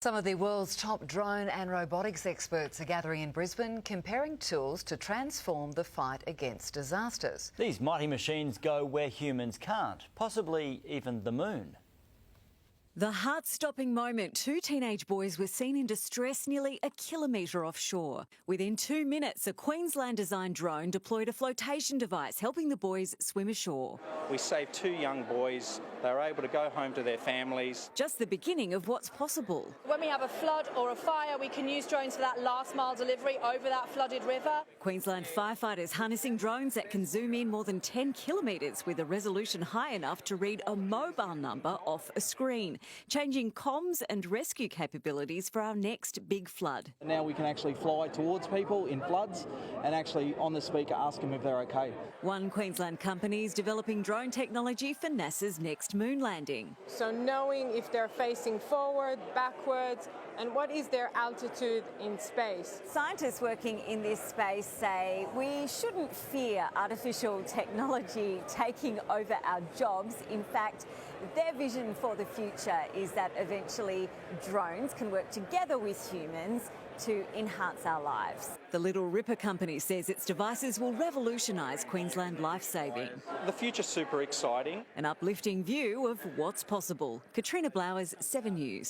Some of the world's top drone and robotics experts are gathering in Brisbane, comparing tools to transform the fight against disasters. These mighty machines go where humans can't, possibly even the moon. The heart-stopping moment, two teenage boys were seen in distress nearly a kilometre offshore. Within 2 minutes, a Queensland-designed drone deployed a flotation device, helping the boys swim ashore. We saved 2 young boys. They were able to go home to their families. Just the beginning of what's possible. When we have a flood or a fire, we can use drones for that last-mile delivery over that flooded river. Queensland firefighters harnessing drones that can zoom in more than 10 kilometres with a resolution high enough to read a mobile number off a screen, changing comms and rescue capabilities for our next big flood. Now we can actually fly towards people in floods and actually on the speaker ask them if they're okay. One Queensland company is developing drone technology for NASA's next moon landing. So knowing if they're facing forward, backwards, and what is their altitude in space. Scientists working in this space say we shouldn't fear artificial technology taking over our jobs. In fact, their vision for the future is that eventually drones can work together with humans to enhance our lives. The Little Ripper company says its devices will revolutionise Queensland lifesaving. The future's super exciting. An uplifting view of what's possible. Katrina Blowers, 7 News.